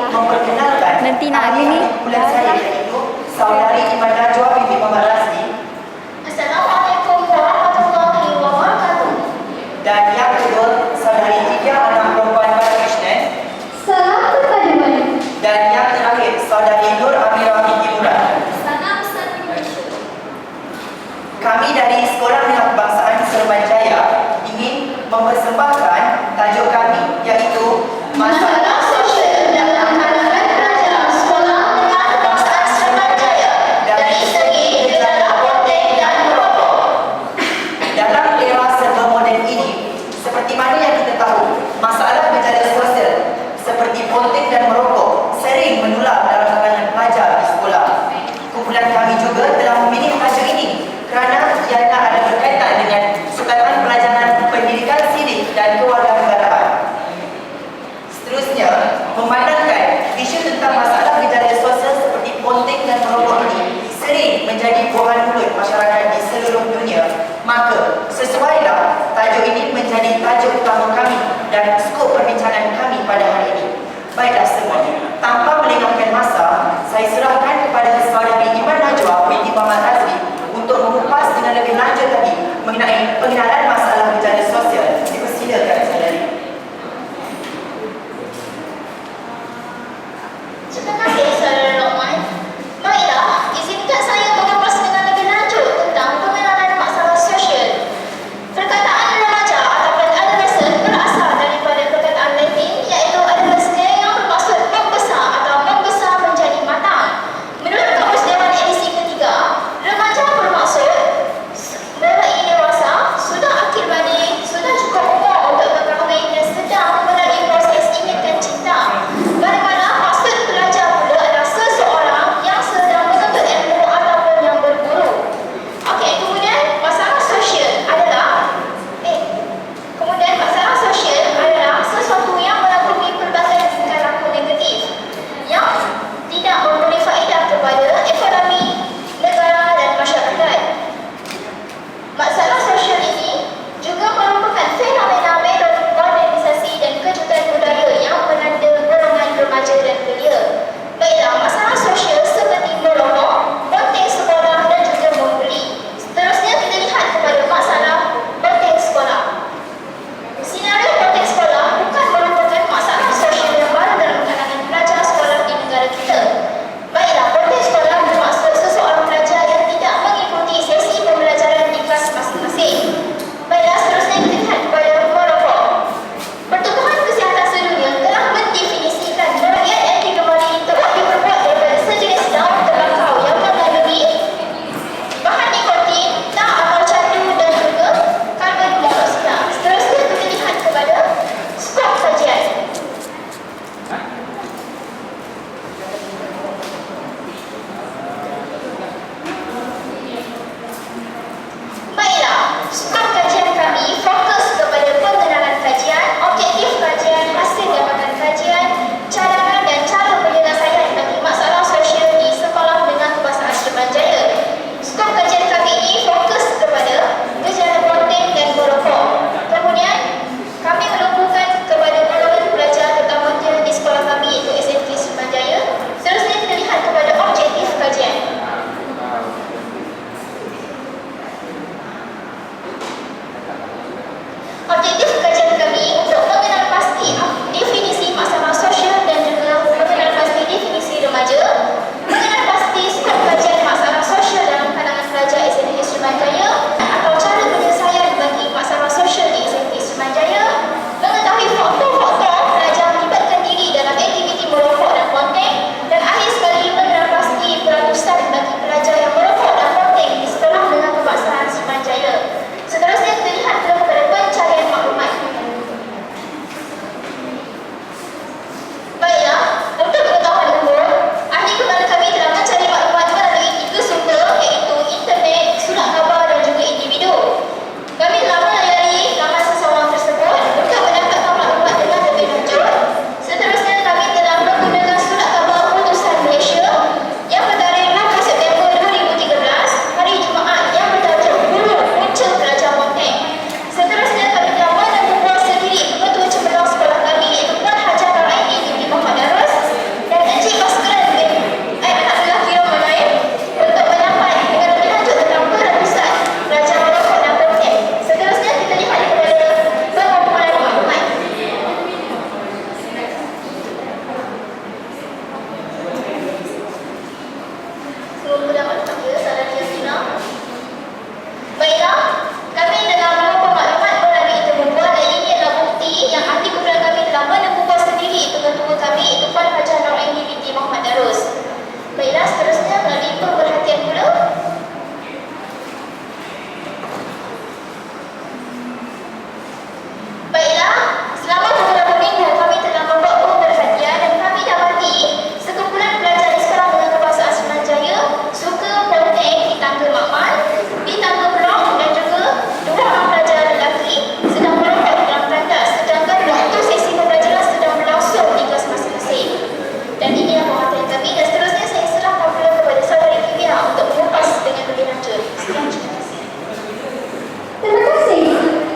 memperkenalkan Nanti nak ahli gini. kumpulan saya, iaitu Saudari Iman Najwa binti Muhammad Razli. Assalamualaikum warahmatullahi wabarakatuh. Dan yang kedua, Saudari Tiga anak perempuan Krishnan. Salam perpaduan. Dan yang terakhir, Saudari Nur Amirah binti Murad. Salam satu Malaysia. Kami dari Sekolah Menengah Kebangsaan Seremban Jaya ingin mempersembahkan tajuk kami, iaitu Masalah sosial dalam kalangan pelajar Sekolah Menengah Kebangsaan Seremban Jaya dari segi gejala konten dan merokok. Dalam era serba moden ini, seperti mana yang kita tahu, masalah gejala sosial seperti ponting dan merokok sering menular dalam kalangan pelajar di sekolah. Kumpulan kami juga telah memilih tajuk ini kerana ianya ada berkaitan dengan sukatan pelajaran pendidikan silik dan kewarganegaraan. Seterusnya, memandangkan isu tentang masalah gejala sosial seperti ponting dan merokok ini sering menjadi buahan mulut masyarakat di seluruh dunia, maka sesuailah tajuk ini menjadi tajuk utama kami dan skop perbincangan kami pada hari ini. Baiklah semua, tanpa melengahkan masa, saya serahkan kepada Saudari Iman Najwa binti Muhammad Razli untuk mengupas dengan lebih lanjut lagi mengenai pengenalan masalah gejala sosial. Dipersilakan saudari. Terima kasih Saudara Lokman. Baiklah, izinkan saya mengupas dengan lebih lanjut tentang pengenalan masalah sosial. Perkataan remaja ataupun adolescent berasal daripada perkataan Latin, iaitu adolescere, yang bermaksud membesar atau membesar menjadi matang. Menurut Kamus Dewan edisi ketiga, remaja bermaksud mulai dewasa, sudah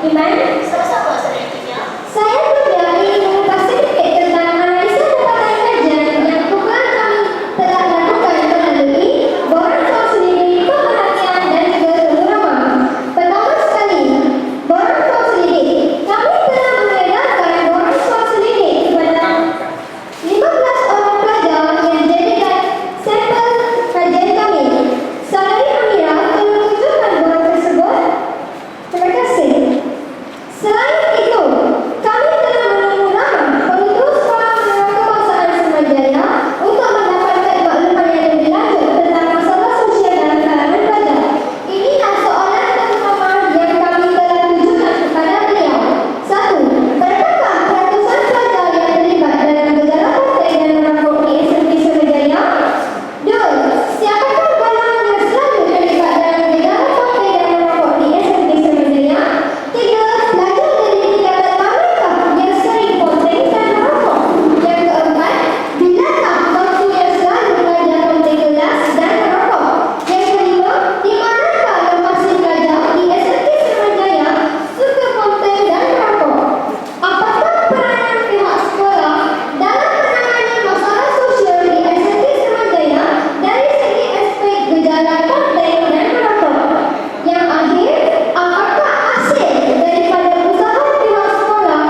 Iman, Sama-sama, Saudari Kimia. saya juga ingin mengupas sedikit tentang analisa tempatan kajian yang program kami telah lakukan melalui borang konsolidasi pemerhatian dan juga terutama. Pertama sekali, borang konsolidasi. Kami telah mengedarkan borang konsolidasi kepada 15 orang pelajar yang dijadikan sampel kajian kami. Saudari Amira tolong tunjukkan borang tersebut. Terima kasih. Selain itu, kami telah menunggu lama penutur sekolah menengah kebangsaan Semajaya untuk mendapatkan maklumat yang lebih lanjut tentang masalah sosial dalam kalangan pelajar. Inilah soalan terutama yang kami telah tunjukkan kepada beliau. 1. Berapakah peratusan pelajar yang terlibat dalam gejala konten dan merangkuk di SMP Semajaya? 2. Siapakah golongan yang selalu terlibat dalam gejala konten dan merangkuk di SMP Semajaya? 3. Pelajar dari tingkatan manakah yang sering konten dan merokok? Yang keempat, bilakah waktu yang selalu pelajar konten kelas dan merokok? Yang kelima, di manakah yang masih pelajar di SMP Semajaya suka konten dan merokok? Apakah peranan pihak sekolah dalam menangani masalah sosial di SMP Semajaya dari segi aspek gejala konten dan merokok? Yang akhir, apakah hasil daripada usaha pihak sekolah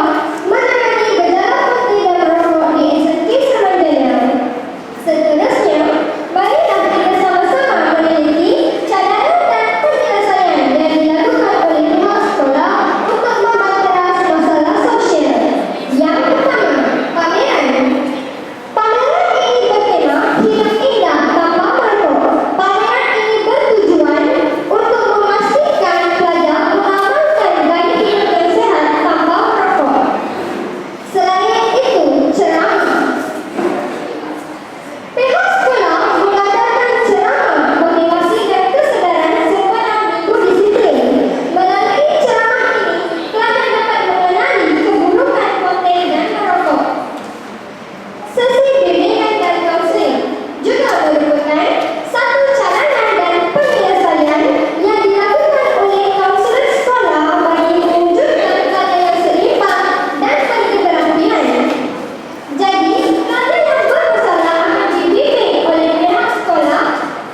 menangani gejala konten dan merokok di SMP Semajaya? Seterusnya, marilah kita sama-sama meneliti cadangan dan penyelesaian yang dilakukan oleh pihak sekolah untuk membanteras masalah sosial. Yang pertama, pameran. Pameran ini bertema Hidup Indah Tanpa Merokok. Pameran ini bertujuan untuk memastikan pelajar mengamalkan gaya hidup yang sehat tanpa merokok. Selain itu, ceramah. Pihak sekolah mengadakan ceramah motivasi dan kesedaran sepanjang minggu disiplin. Melalui ceramah ini, pelajar dapat mengenali keburukan konten dan merokok. Sesi bimbingan dan kaunseling juga merupakan satu cadangan dan penyelesaian yang dilakukan oleh kaunselor sekolah bagi mewujudkan pelajar yang seimbang dan berketerampilan. Jadi, pelajar yang bermasalah akan dibimbing oleh pihak sekolah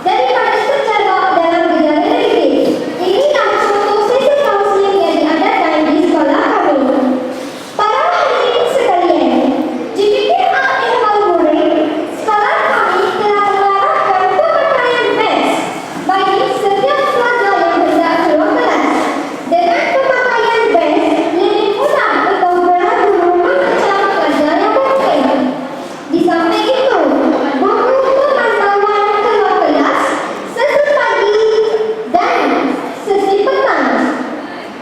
daripada terjebak dalam gejala negatif. Inilah contoh sesi kaunseling yang diadakan di sekolah kami. Para hadirin sekalian, JPK Al-Ihmal Murid, sekolah kami telah mengarahkan pemakaian vest bagi setiap pelajar yang hendak keluar kelas. Dengan pemakaian vest, lebih mudah untuk guru mengecam pelajar yang konten. Di samping itu, buku pemantauan keluar kelas sesi pagi dan sesi petang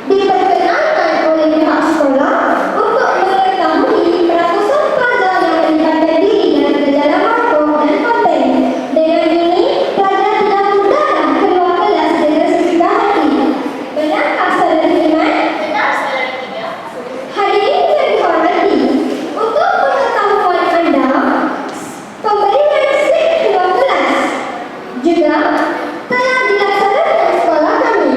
diperkenalkan oleh pihak sekolah untuk mengetahui ratusan pelajar yang melibatkan diri dalam gejala merokok dan konten. Dengan ini, pelajar tidak mudah keluar kelas dengan sesuka hati. Benarkah Saudari Iman? Benar, Saudari Kimia. Hadirin yang dihormati, untuk pengetahuan anda, pemberian slip keluar kelas juga telah dilaksanakan sekolah kami.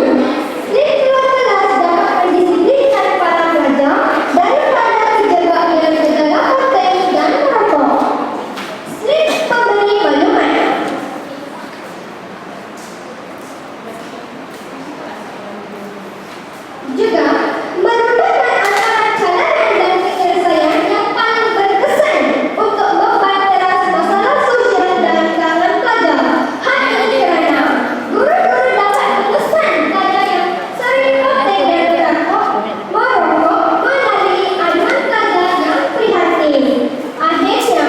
Slip keluar kelas dapat mendisiplinkan para pelajar daripada terjebak dalam gejala konten dan merokok. Slip pemberi maklumat. Juga merupakan antara cadangan dan penyelesaian yang paling berkesan untuk membanteras masalah sosial dalam kalangan pelajar. Hal ini kerana guru-guru dapat memesan pelajar yang sering konten dan merokok melalui aduan pelajar yang prihatin. Akhirnya,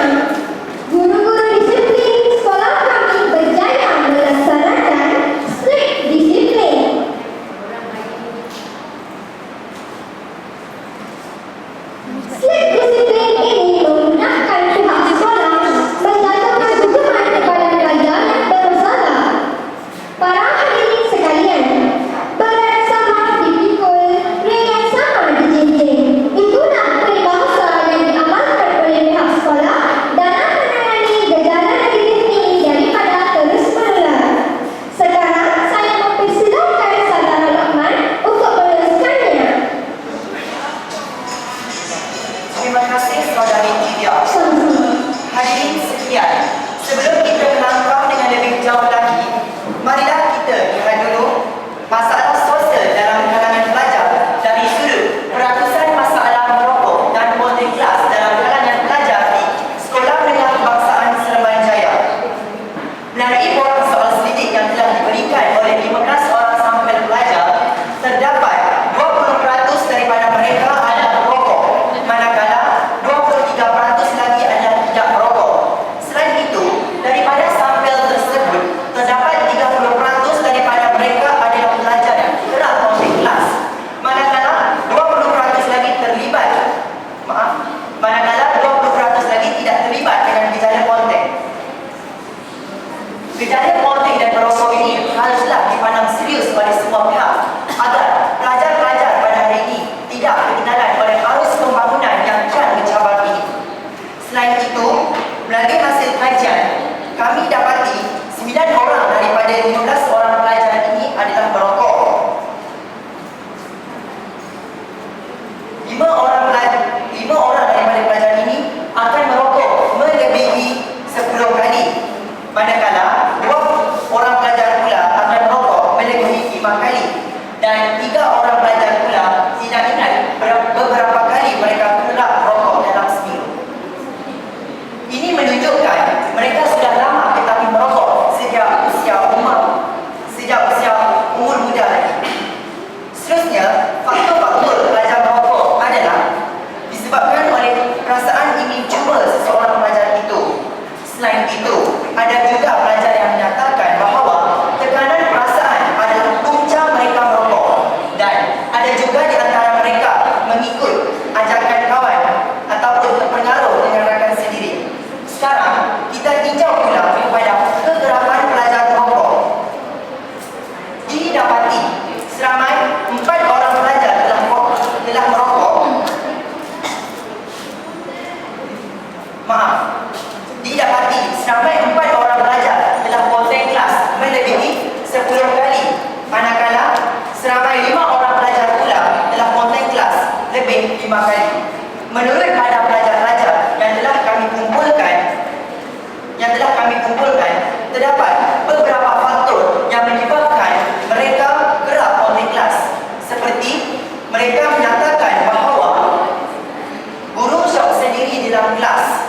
guru-guru disiplin sekolah kami berjaya melaksanakan slip disiplin. Seterusnya, faktor-faktor pelajar merokok adalah disebabkan oleh perasaan ingin cuba seseorang pelajar itu. Selain itu, ada juga pelajar yang menyatakan bahawa tekanan perasaan adalah punca mereka merokok, dan ada juga di antara mereka mengikut ajakan kawan ataupun terpengaruh dengan rakan sendiri. Sekarang, kita tinjau pula kepada kegeraman pelajar merokok. Didapati seramai 4 orang pelajar telah merokok. Didapati seramai 4 orang pelajar telah konten kelas melebihi 10 kali, manakala seramai 5 orang pelajar pula telah konten kelas lebih 5 kali. Menurut pada pelajar-pelajar yang telah kami kumpulkan, terdapat beberapa faktor yang menyebabkan mereka kerap konten kelas, seperti mereka menyatakan bahawa guru syok sendiri di dalam kelas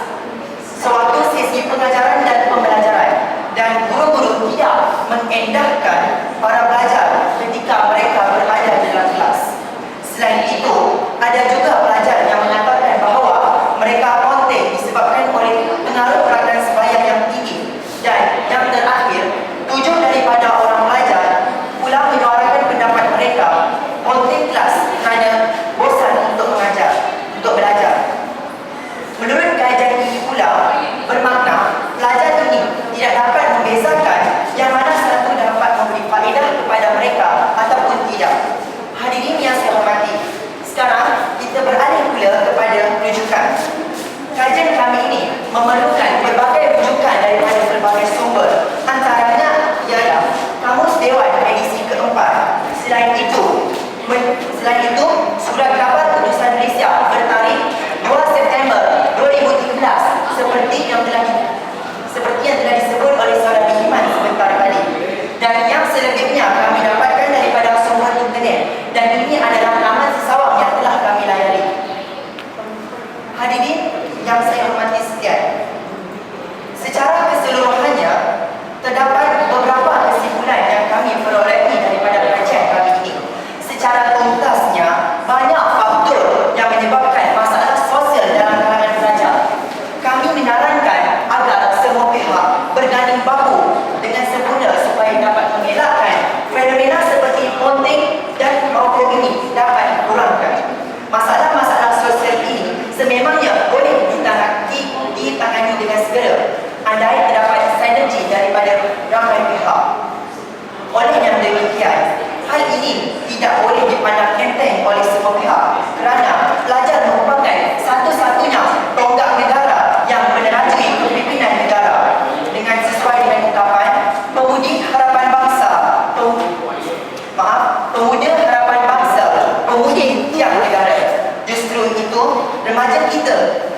sewaktu sesi pengajaran dan pembelajaran, dan guru-guru tidak mengendahkan para pelajar ketika mereka berada di dalam kelas. Selain itu, ada juga pelajar yang mengatakan bahawa mereka konten disebabkan oleh pengaruh rakan sebaya yang tinggi, dan yang terakhir, 7 daripada orang pelajar pula menyuarakan pendapat mereka konten kelas kerana bosan untuk belajar. Menurut kajian ini pula bermakna pelajar ini tidak dapat membezakan yang mana satu dapat memberi faedah kepada mereka ataupun tidak. Hadirin yang saya hormati, sekarang kita beralih pula kepada rujukan. Kajian kami ini memerlukan berbagai rujukan daripada berbagai sumber. Antaranya ialah Kamus Dewan edisi keempat. Selain itu, Surat Khabar Keputusan Malaysia bertarikh 2 September 2013 seperti yang telah disebut oleh saudara Iman sebentar tadi. Dan yang selebihnya kami dapatkan daripada sumber internet, dan ini adalah laman sesawang yang telah kami layari. Hadirin yang saya hormati sekalian, secara keseluruhannya terdapat beberapa kesimpulan yang kami perolehi daripada kajian kami ini. Secara tuntasnya, banyak faktor yang menyebabkan masalah sosial dalam kalangan pelajar. Kami menyarankan agar semua pihak berganding bahu dengan sempurna supaya dapat mengelakkan fenomena seperti konten dan merokok ini dapat dikurangkan. Masalah-masalah sosial ini sememangnya boleh ditangani dengan segera andai terdapat sinergi daripada ramai pihak. Oleh yang demikian, hal ini tidak boleh dipandang enteng oleh semua pihak, kerana pelajar merupakan satu-satunya tonggak negara yang menerajui kepimpinan negara. Dengan sesuai dengan ungkapan pemuda harapan bangsa, pemudi tiap negara. Justru itu, remaja kita